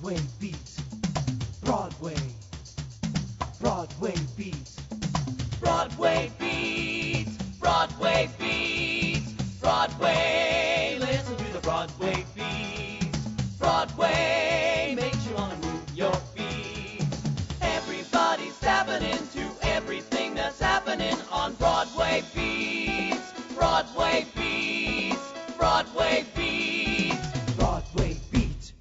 Broadway Beat. Broadway. Broadway Beat. Broadway Beat. Broadway Beat. Broadway. Listen to the Broadway Beat. Broadway makes you want to move your feet. Everybody's tapping into everything that's happening on Broadway Beat. Broadway Beat. Broadway Beat. Broadway Beat.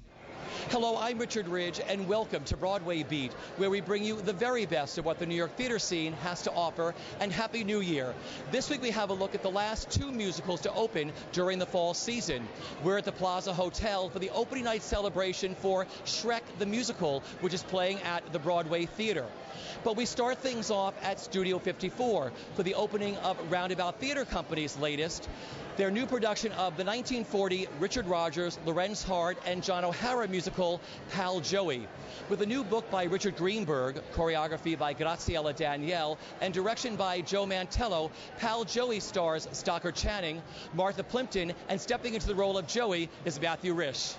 Hello, I'm Richard Ridge, and welcome to Broadway Beat, where we bring you the very best of what the New York theater scene has to offer, and Happy New Year. This week we have a look at the last two musicals to open during the fall season. We're at the Plaza Hotel for the opening night celebration for Shrek the Musical, which is playing at the Broadway Theater. But we start things off at Studio 54 for the opening of Roundabout Theater Company's latest, their new production of the 1940 Richard Rodgers, Lorenz Hart, and John O'Hara musical, Pal Joey. With a new book by Richard Greenberg, choreography by Graciela Danielle, and direction by Joe Mantello, Pal Joey stars Stockard Channing, Martha Plimpton, and stepping into the role of Joey is Matthew Rhys.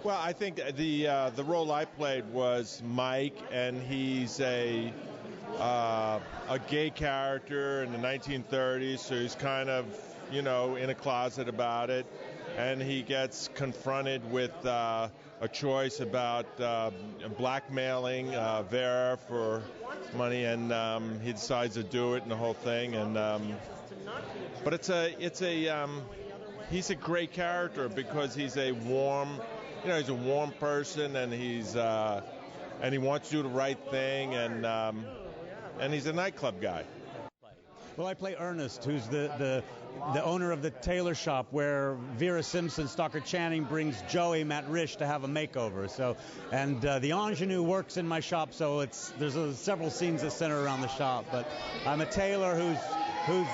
Well, I think the role I played was Mike, and he's a gay character in the 1930s, so he's kind of, in a closet about it, and he gets confronted with a choice about blackmailing Vera for money, and he decides to do it and the whole thing, and but he's a great character because he's a warm. He's a warm person, and he wants to do the right thing, and he's a nightclub guy. Well, I play Ernest, who's the owner of the tailor shop where Vera Simpson, Stockard Channing, brings Joey, Matt Rhys, to have a makeover. So, and the ingenue works in my shop, so there's several scenes that center around the shop. But I'm a tailor who's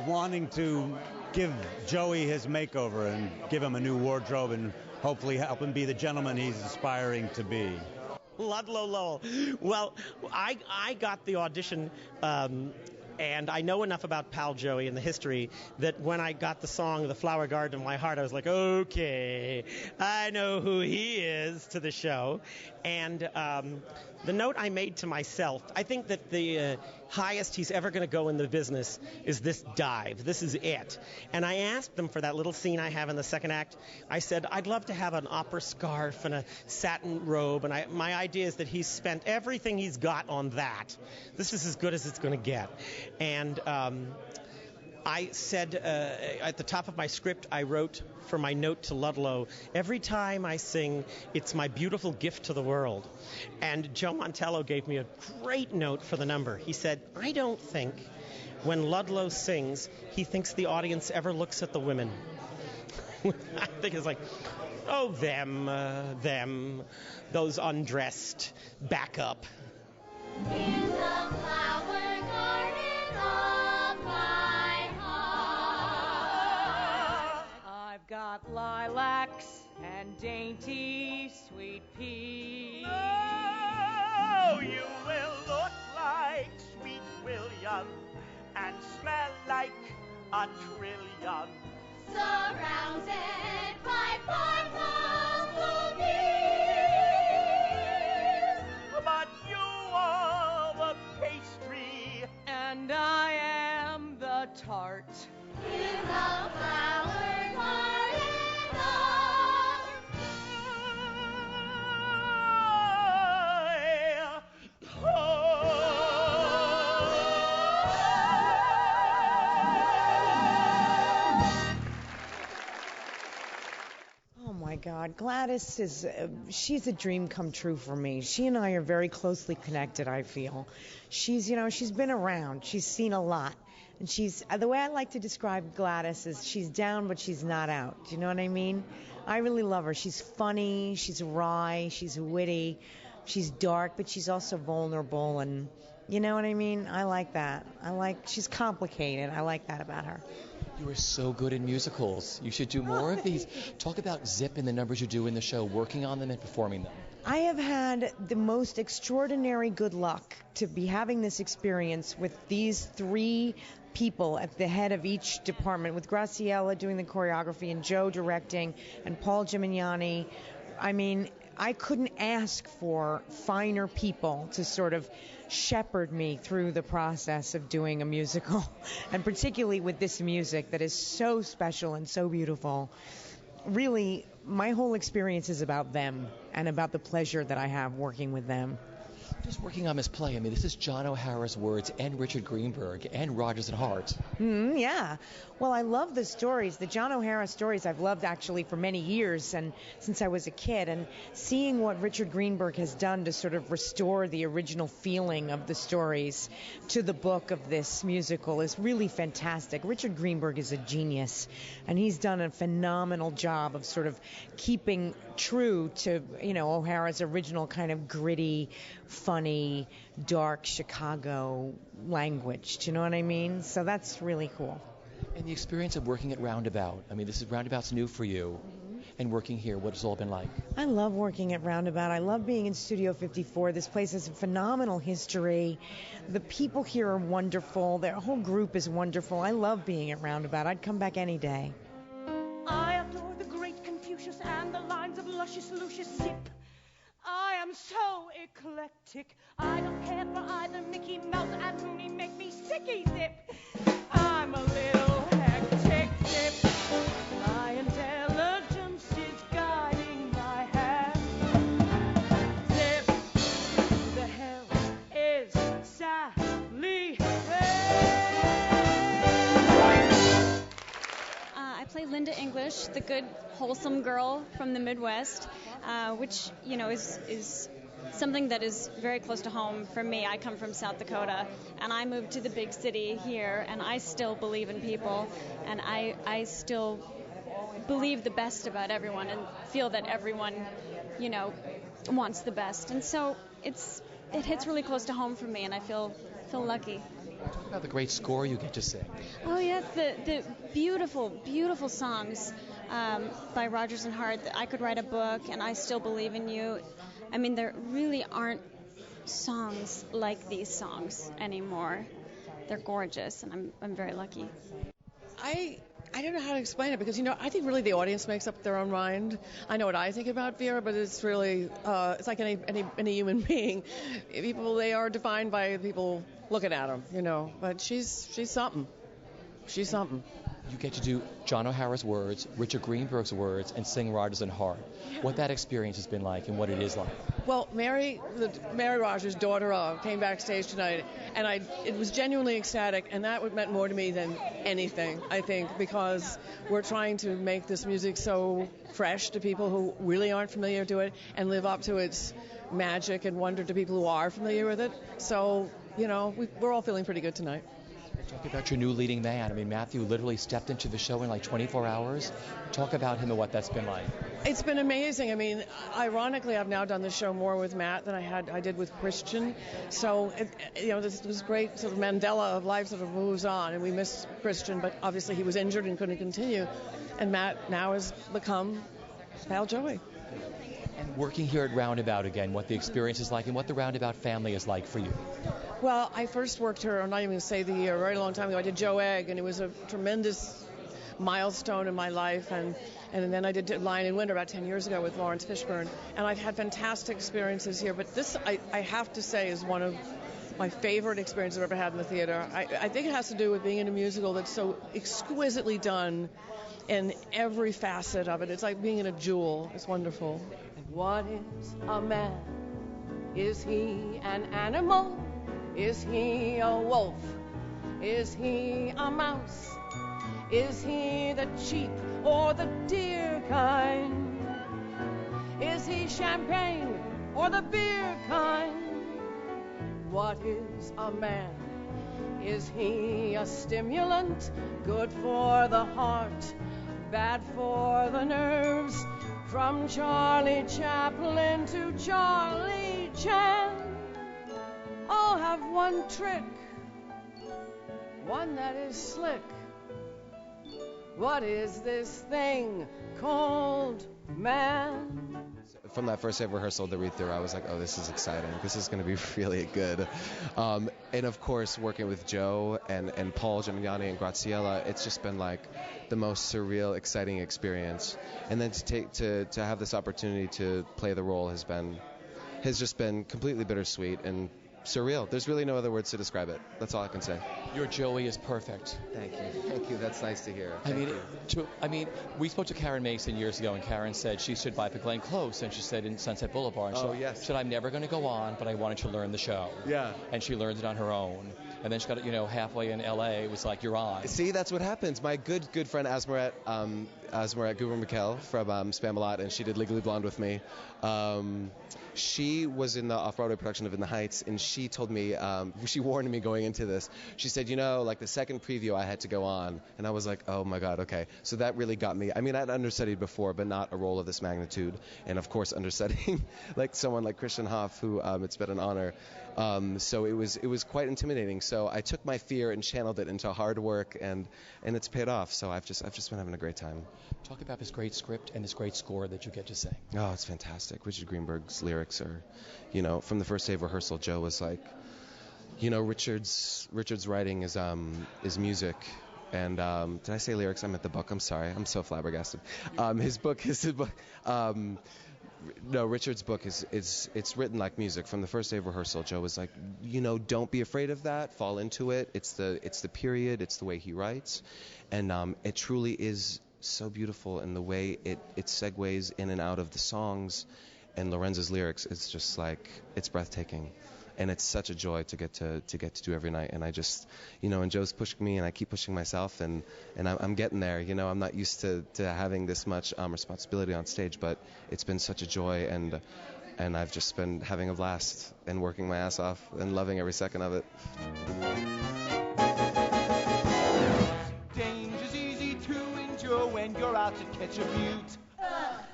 wanting to give Joey his makeover and give him a new wardrobe and hopefully help him be the gentleman he's aspiring to be. Ludlow Lowell. Well, I got the audition, and I know enough about Pal Joey and the history that when I got the song "The Flower Garden of My Heart," I was like, okay, I know who he is to the show. And the note I made to myself, I think that the highest he's ever going to go in the business is this dive. This is it. And I asked them for that little scene I have in the second act. I said, I'd love to have an opera scarf and a satin robe. And my idea is that he's spent everything he's got on that. This is as good as it's going to get. And I said at the top of my script, I wrote for my note to Ludlow, every time I sing, it's my beautiful gift to the world. And Joe Mantello gave me a great note for the number. He said, I don't think when Ludlow sings, he thinks the audience ever looks at the women. I think it's like, oh, them, those undressed, back up. In the flower garden of my heart, I've got lilacs and dainty sweet peas. Oh, you will look like Sweet William and smell like a trillion, Surrounded by purple bees. but you are the pastry. And I am the tart. In the flower garden of God, Gladys is, she's a dream come true for me. She and I are very closely connected, I feel. She's been around. She's seen a lot. And the way I like to describe Gladys is she's down, but she's not out. Do you know what I mean? I really love her. She's funny, she's wry, she's witty, she's dark, but she's also vulnerable, and you know what I mean? I like that. She's complicated. I like that about her. You are so good in musicals. You should do more of these. Talk about Zip and the numbers you do in the show, working on them and performing them. I have had the most extraordinary good luck to be having this experience with these three people at the head of each department, with Graciela doing the choreography and Joe directing and Paul Gimignani. I mean, I couldn't ask for finer people to sort of shepherd me through the process of doing a musical, and particularly with this music that is so special and so beautiful. Really, my whole experience is about them and about the pleasure that I have working with them. Just working on this play, I mean, this is John O'Hara's words and Richard Greenberg and Rodgers and Hart. Yeah. Well, I love the stories. The John O'Hara stories I've loved actually for many years and since I was a kid. And seeing what Richard Greenberg has done to sort of restore the original feeling of the stories to the book of this musical is really fantastic. Richard Greenberg is a genius, and he's done a phenomenal job of sort of keeping true to, O'Hara's original kind of gritty, funny, dark Chicago language. Do you know what I mean? So that's really cool. And the experience of working at Roundabout, I mean, this is Roundabout's new for you. And working here, what it's all been like? I love working at Roundabout. I love being in Studio 54. This place has a phenomenal history. The people here are wonderful. Their whole group is wonderful. I love being at Roundabout. I'd come back any day. I adore the great Confucius and the lines of luscious Lucius Zip. I am so eclectic. I don't care for either Mickey Mouse and Rooney make me sicky Zip. I'm a little hectic Zip. My intelligence is guiding my hand. Zip. The hell is Sally. I play Linda English, the good, wholesome girl from the Midwest, which, is something that is very close to home for me. I come from South Dakota, and I moved to the big city here, and I still believe in people, and I still believe the best about everyone and feel that everyone, wants the best. And so it hits really close to home for me, and I feel lucky. Talk about the great score you get to sing. Oh, yes, the beautiful, beautiful songs by Rodgers and Hart. I could write a book, and I Still Believe in You. I mean, there really aren't songs like these songs anymore. They're gorgeous, and I'm very lucky. I don't know how to explain it because, I think really the audience makes up their own mind. I know what I think about Vera, but it's really, it's like any human being. People, they are defined by people looking at them, But she's something. She's something. You get to do John O'Hara's words, Richard Greenberg's words, and sing Rodgers and Hart. What that experience has been like and what it is like. Well, Mary Rodgers, daughter of, came backstage tonight, and it was genuinely ecstatic, and that meant more to me than anything, I think, because we're trying to make this music so fresh to people who really aren't familiar to it and live up to its magic and wonder to people who are familiar with it. So, we're all feeling pretty good tonight. Talk about your new leading man. I mean, Matthew literally stepped into the show in like 24 hours. Talk about him and what that's been like. It's been amazing. I mean, ironically, I've now done the show more with Matt than I did with Christian. So, this was great sort of Mandela of life sort of moves on, and we miss Christian, but obviously he was injured and couldn't continue. And Matt now has become Pal Joey. And working here at Roundabout again, what the experience is like and what the Roundabout family is like for you. Well, I first worked here, I'm not even going to say the year, right a long time ago. I did Joe Egg, and it was a tremendous milestone in my life. And then I did Lion in Winter about 10 years ago with Lawrence Fishburne. And I've had fantastic experiences here. But this, I have to say, is one of my favorite experiences I've ever had in the theater. I think it has to do with being in a musical that's so exquisitely done in every facet of it. It's like being in a jewel. It's wonderful. What is a man? Is he an animal? Is he a wolf? Is he a mouse? Is he the cheap or the dear kind? champagne or the beer kind? What is a man? Is he a stimulant? Good for the heart, bad for the nerves. From Charlie Chaplin to Charlie Chan, I'll have one trick, one that is slick. What is this thing called man? From that first day of rehearsal, the read-through, I was like, oh, this is exciting. This is going to be really good. And of course, working with Joe and Paul Gemignani and Graziella, it's just been like the most surreal, exciting experience. And then to have this opportunity to play the role has just been completely bittersweet and surreal. There's really no other words to describe it. That's all I can say. Your Joey is perfect. Thank you. That's nice to hear. I mean, we spoke to Karen Mason years ago, and Karen said she stood by for Glenn Close, and she said in Sunset Boulevard. And yes. She said, I'm never going to go on, but I wanted to learn the show. Yeah. And she learned it on her own. And then she got, halfway in L.A., it was like, you're on. See, that's what happens. My good friend Asmaret Guber-Mikkel from Spamalot, and she did Legally Blonde with me. She was in the off-Broadway production of In the Heights, and she told me, she warned me going into this. She said, like the second preview I had to go on, and I was like, oh my God, okay. So that really got me. I mean, I'd understudied before, but not a role of this magnitude. And of course, understudying like someone like Christian Hoff, who it's been an honor. So it was quite intimidating. So I took my fear and channeled it into hard work, and it's paid off. So I've just been having a great time. Talk about this great script and this great score that you get to sing. Oh, it's fantastic. Richard Greenberg's lyrics are, from the first day of rehearsal, Joe was like, Richard's writing is music. And did I say lyrics? I meant the book. I'm sorry. I'm so flabbergasted. His book. No, Richard's book it's written like music. From the first day of rehearsal, Joe was like, don't be afraid of that. Fall into it. It's the period. It's the way he writes, and it truly is so beautiful in the way it segues in and out of the songs, and Lorenzo's lyrics. It's just like it's breathtaking. And it's such a joy to get to do every night. And I just, and Joe's pushing me, and I keep pushing myself, and I'm getting there. I'm not used to having this much responsibility on stage, but it's been such a joy, and I've just been having a blast and working my ass off and loving every second of it. Danger's easy to endure when you're out to catch a beaut.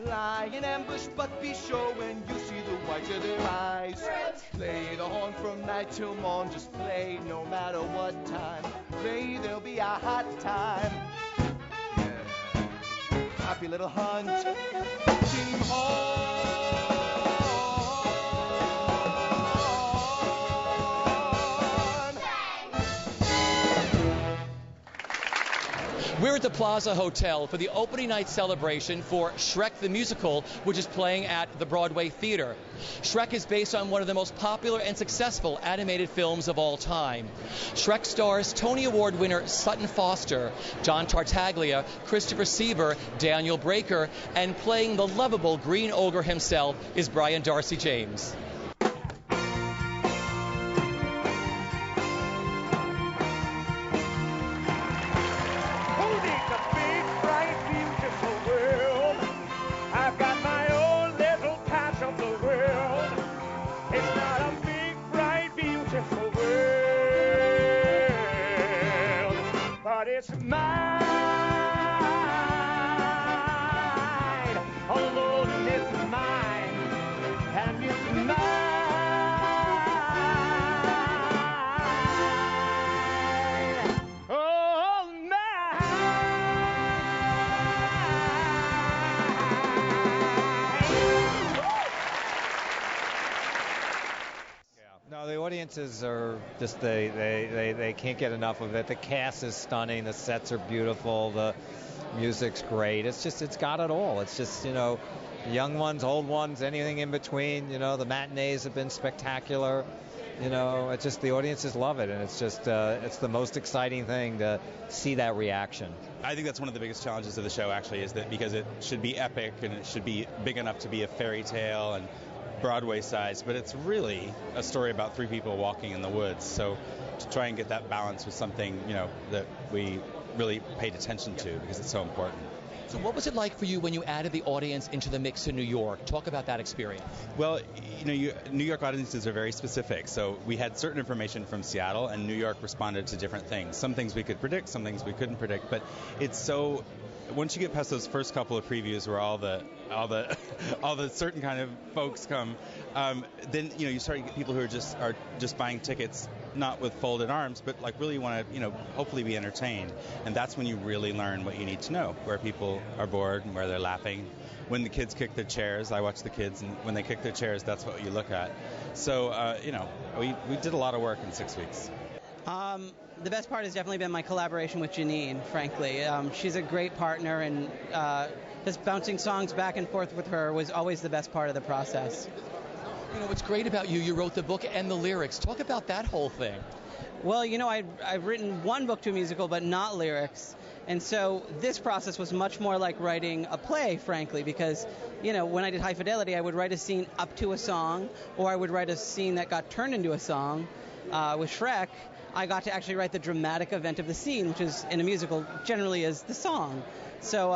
Lie in ambush, but be sure when you see the whites of their eyes. Play the horn from night till morn, just play no matter what time. Play, there'll be a hot time. Yeah. Happy little hunt. Team horn. We're at the Plaza Hotel for the opening night celebration for Shrek the Musical, which is playing at the Broadway Theater. Shrek is based on one of the most popular and successful animated films of all time. Shrek stars Tony Award winner Sutton Foster, John Tartaglia, Christopher Sieber, Daniel Breaker, and playing the lovable Green Ogre himself is Brian Darcy James. It's mine, alone it's mine, and it's mine, all mine. No, the audiences are just they can't get enough of it. The cast is stunning, the sets are beautiful, the music's great. It's got it all. It's just, young ones, old ones, anything in between. The matinees have been spectacular. It's just the audiences love it, and it's just it's the most exciting thing to see that reaction. I think that's one of the biggest challenges of the show, actually, is that because it should be epic and it should be big enough to be a fairy tale and Broadway size, but it's really a story about three people walking in the woods. So to try and get that balance was something, that we really paid attention to because it's so important. So what was it like for you when you added the audience into the mix in New York? Talk about that experience. Well, New York audiences are very specific. So we had certain information from Seattle, and New York responded to different things. Some things we could predict, some things we couldn't predict. But it's so, once you get past those first couple of previews where all the certain kind of folks come, then you start to get people who are just buying tickets, not with folded arms, but like really want to hopefully be entertained. And that's when you really learn what you need to know, where people are bored and where they're laughing. When the kids kick their chairs, I watch the kids, and when they kick their chairs, that's what you look at. So we did a lot of work in 6 weeks. The best part has definitely been my collaboration with Janine, frankly. She's a great partner, and just bouncing songs back and forth with her was always the best part of the process. What's great about you wrote the book and the lyrics. Talk about that whole thing. Well, I've written one book to a musical, but not lyrics. And so this process was much more like writing a play, frankly, because, when I did High Fidelity, I would write a scene up to a song, or I would write a scene that got turned into a song. With Shrek, I got to actually write the dramatic event of the scene, which is, in a musical, generally is the song. So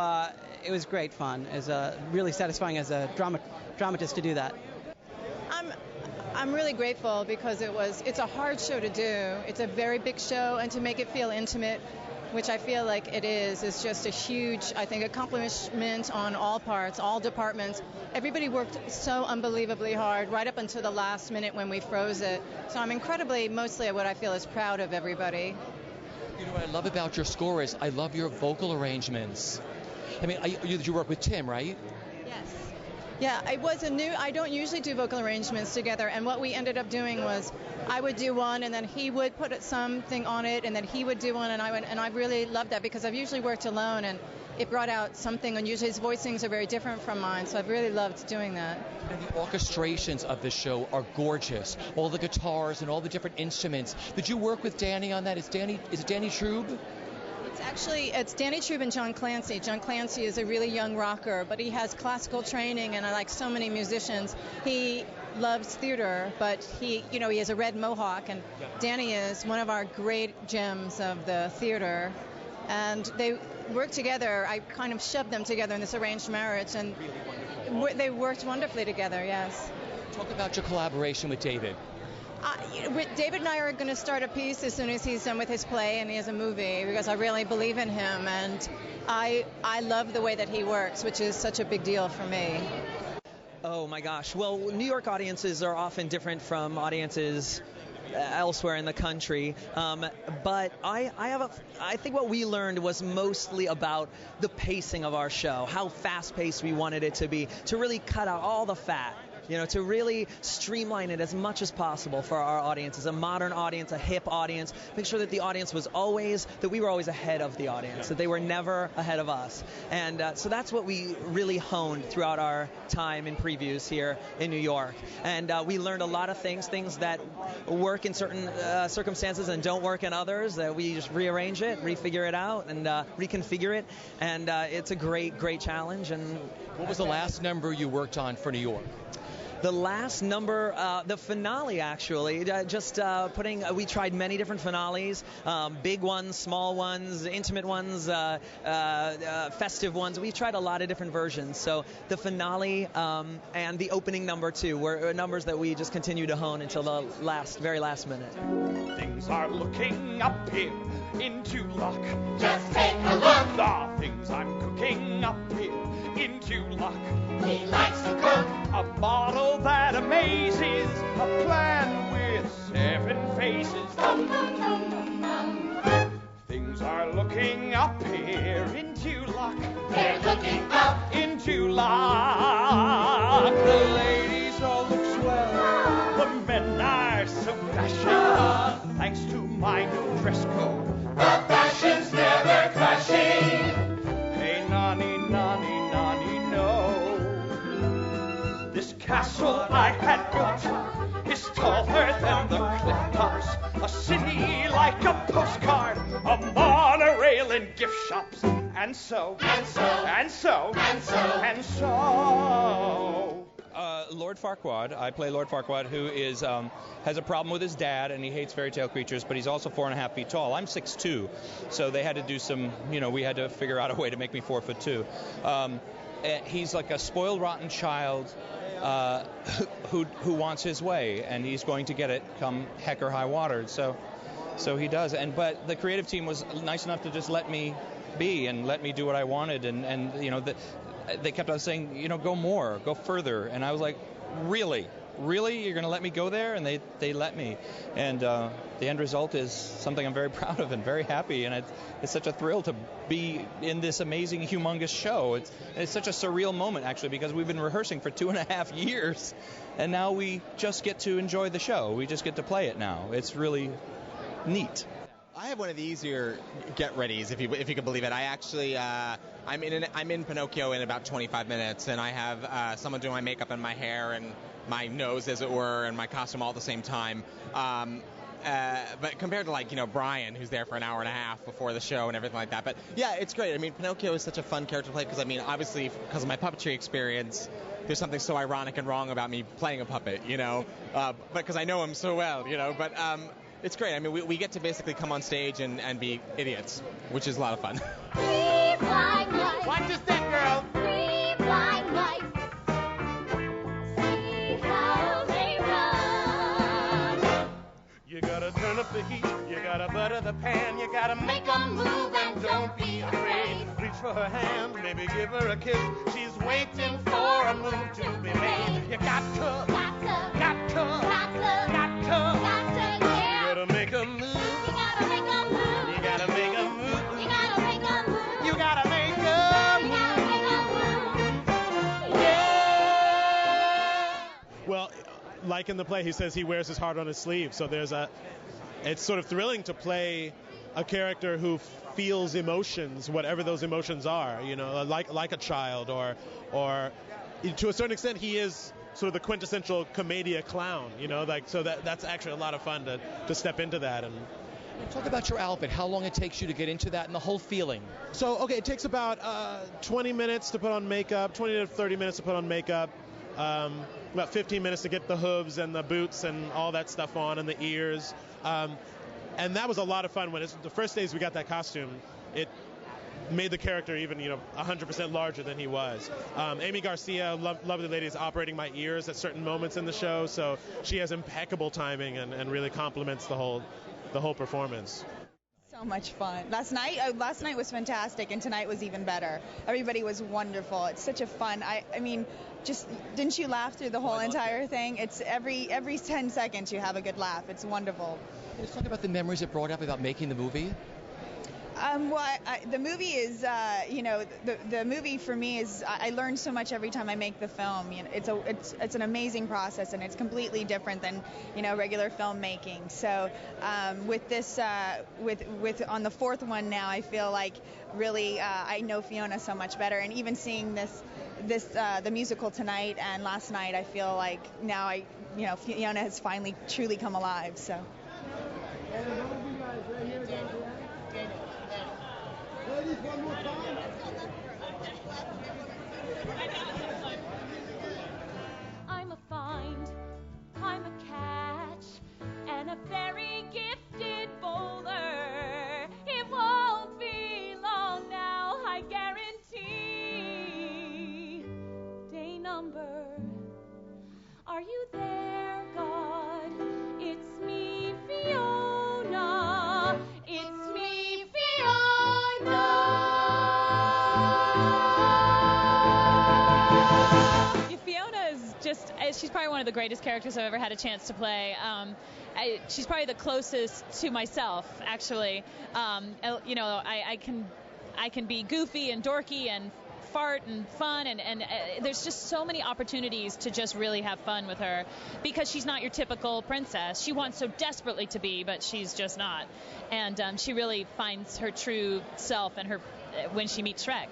it was great fun. It was really satisfying as a dramatist to do that. I'm really grateful because it's a hard show to do. It's a very big show, and to make it feel intimate, which I feel like it is just a huge, I think, accomplishment on all parts, all departments. Everybody worked so unbelievably hard right up until the last minute when we froze it. So I'm mostly what I feel is proud of everybody. What I love about your score is I love your vocal arrangements. I mean, you work with Tim, right? Yes. Yeah, it was I don't usually do vocal arrangements together, and what we ended up doing was I would do one, and then he would put something on it, and then he would do one, and I really loved that because I've usually worked alone, and it brought out something unusual. His voicings are very different from mine, so I've really loved doing that. And the orchestrations of this show are gorgeous. All the guitars and all the different instruments. Did you work with Danny on that? Is it Danny Trube? It's Danny Trube and John Clancy. John Clancy is a really young rocker, but he has classical training, and like so many musicians, he loves theater, but he has a red mohawk, and Danny is one of our great gems of the theater, and they work together. I kind of shoved them together in this arranged marriage, and they worked wonderfully together, yes. Talk about your collaboration with David. David and I are going to start a piece as soon as he's done with his play and he has a movie, because I really believe in him, and I love the way that he works, which is such a big deal for me. Oh my gosh. Well, New York audiences are often different from audiences elsewhere in the country, but I think what we learned was mostly about the pacing of our show, how fast-paced we wanted it to be, to really cut out all the fat. To really streamline it as much as possible for our audience, as a modern audience, a hip audience, make sure that the audience that we were always ahead of the audience, that they were never ahead of us. And so that's what we really honed throughout our time in previews here in New York. And we learned a lot of things that work in certain circumstances and don't work in others, that we just rearrange it, refigure it out, and reconfigure it. And it's a great, great challenge. And what was the last number you worked on for New York? The last number, the finale, actually, we tried many different finales, big ones, small ones, intimate ones, festive ones. We tried a lot of different versions. So the finale and the opening number, too, were numbers that we just continue to hone until the very last minute. Things are looking up here into luck. Just take a look. The things I'm cooking up here into luck. He likes to cook. A bottle that amazes, a plan with 7 faces. Things are looking up here into luck. They're looking up into luck. The ladies all look swell. The men are so dashing. Thanks to my new dress code, the fashion's never clashing. Hey, nani, nani, nani, no. This castle I had built is taller than the cliff tops. A city like a postcard, a monorail and gift shops. And so, and so, and so, and so, and so. Lord Farquaad. I play Lord Farquaad, who is has a problem with his dad, and he hates fairy tale creatures, but he's also 4.5 feet tall. I'm 6'2", so they had to do some, we had to figure out a way to make me 4'2". He's like a spoiled, rotten child who wants his way, and he's going to get it come heck or high water. So he does. But the creative team was nice enough to just let me be and let me do what I wanted, and they kept on saying, go more, go further, and I was like, really, you're going to let me go there? And they let me, and the end result is something I'm very proud of and very happy, and it's such a thrill to be in this amazing, humongous show. It's such a surreal moment, actually, because we've been rehearsing for 2.5 years, and now we just get to enjoy the show. We just get to play it now. It's really neat. I have one of the easier get-readies, if you can believe it. I actually, I'm in Pinocchio in about 25 minutes, and I have someone doing my makeup and my hair and my nose, as it were, and my costume all at the same time. But compared to Brian, who's there for an hour and a half before the show and everything like that. But yeah, it's great. I mean, Pinocchio is such a fun character to play because, obviously, because of my puppetry experience, there's something so ironic and wrong about me playing a puppet, but because I know him so well, But it's great. I mean, we get to basically come on stage and be idiots, which is a lot of fun. Watch your step, girl. Three blind mice. See how they run. You gotta turn up the heat, you gotta butter the pan, you gotta make 'em move and don't be afraid. Reach for her hand, maybe give her a kiss. She's waiting for a move to be made. You got to, you gotta make 'em move. You gotta make 'em move. You gotta make 'em move. You gotta make 'em move. You gotta make 'em move. Yeah. Well, like in the play, he says he wears his heart on his sleeve. So it's sort of thrilling to play a character who feels emotions, whatever those emotions are. Like a child, or to a certain extent, he is sort of the quintessential commedia clown. So that's actually a lot of fun to step into that. And talk about your outfit, how long it takes you to get into that and the whole feeling. So, it takes about 20 minutes to put on makeup, 20 to 30 minutes to put on makeup, about 15 minutes to get the hooves and the boots and all that stuff on, and the ears. And that was a lot of fun. The first days we got that costume, it made the character even 100% larger than he was. Amy Garcia, lovely lady, is operating my ears at certain moments in the show, so she has impeccable timing and really complements the whole performance. So much fun. Last night was fantastic, and tonight was even better. Everybody was wonderful. It's such a fun. I mean, just didn't you laugh through the whole entire thing? It's every 10 seconds you have a good laugh. It's wonderful. Let's talk about the memories it brought up about making the movie. The movie is, the movie for me is, I learn so much every time I make the film. It's an amazing process, and it's completely different than, regular filmmaking. So, with this, with on the fourth one now, I feel like really I know Fiona so much better, and even seeing the musical tonight and last night, I feel like now Fiona has finally truly come alive. So. Ladies, one more time. I'm a find, I'm a catch, and a very gifted bowler. It won't be long now, I guarantee. Day number, are you there, God? It's me, Fiona. It's me, Fiona. She's probably one of the greatest characters I've ever had a chance to play. She's probably the closest to myself, actually. I can be goofy and dorky and fart and fun, and there's just so many opportunities to just really have fun with her, because she's not your typical princess. She wants so desperately to be, but she's just not. And she really finds her true self when she meets Shrek.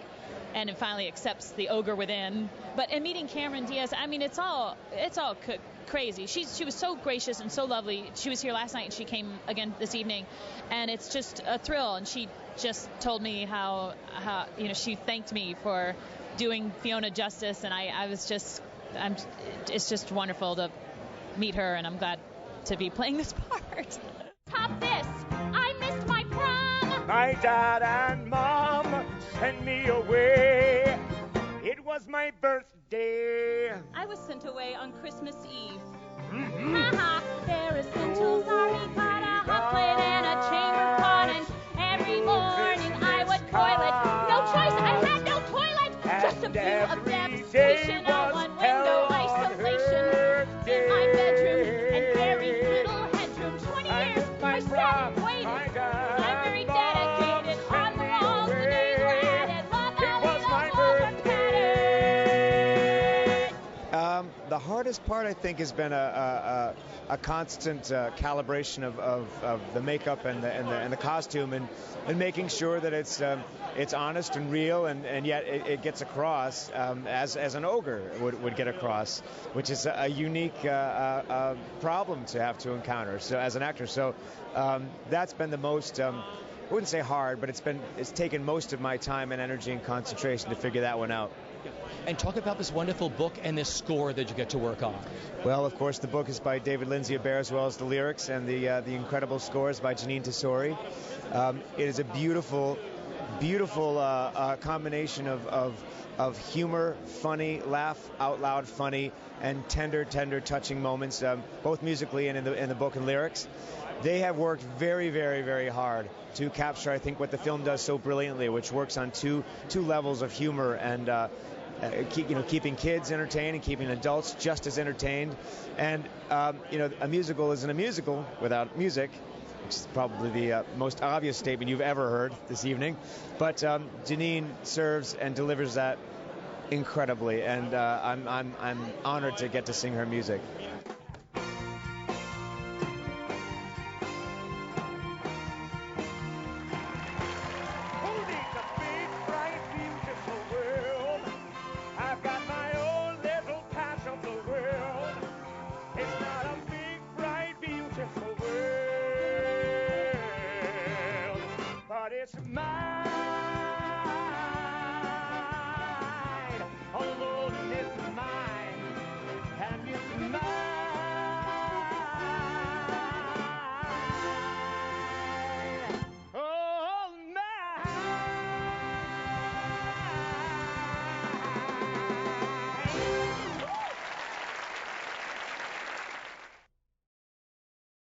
And it finally accepts the ogre within. But in meeting Cameron Diaz, I mean, it's all crazy. She was so gracious and so lovely. She was here last night, and she came again this evening, and it's just a thrill. And she just told me how she thanked me for doing Fiona justice, and I was just it's just wonderful to meet her, and I'm glad to be playing this part. Top this! I missed my prom! My dad and mom sent me away. It was my birthday. I was sent away on Christmas Eve. Mm-hmm. Haha, there is essentials, Ari got a hot plate and a chamber pot, and every morning I would toilet. No choice, I had no toilet. Just a view of devastation, a one-window isolation in my bedroom and very little headroom. 20 years I sat and waited. I'm very dedicated. On the walls the days were added. Long all the walls are padded. The hardest part, I think, has been a constant calibration of the makeup and the costume, and making sure that it's honest and real, and yet it gets across as an ogre would get across, which is a unique problem to have to encounter. So as an actor, that's been the most. I wouldn't say hard, but it's taken most of my time and energy and concentration to figure that one out. And talk about this wonderful book and this score that you get to work on. Well, of course, the book is by David Lindsay-Abaire, as well as the lyrics, and the incredible scores by Janine Tesori. It is a beautiful combination of humor, funny, laugh out loud funny, and tender, touching moments, both musically and in the book and lyrics. They have worked very, very, very hard to capture, I think, what the film does so brilliantly, which works on two levels of humor and keeping kids entertained and keeping adults just as entertained. And a musical isn't a musical without music, which is probably the most obvious statement you've ever heard this evening. But Janine serves and delivers that incredibly, and I'm honored to get to sing her music. It's my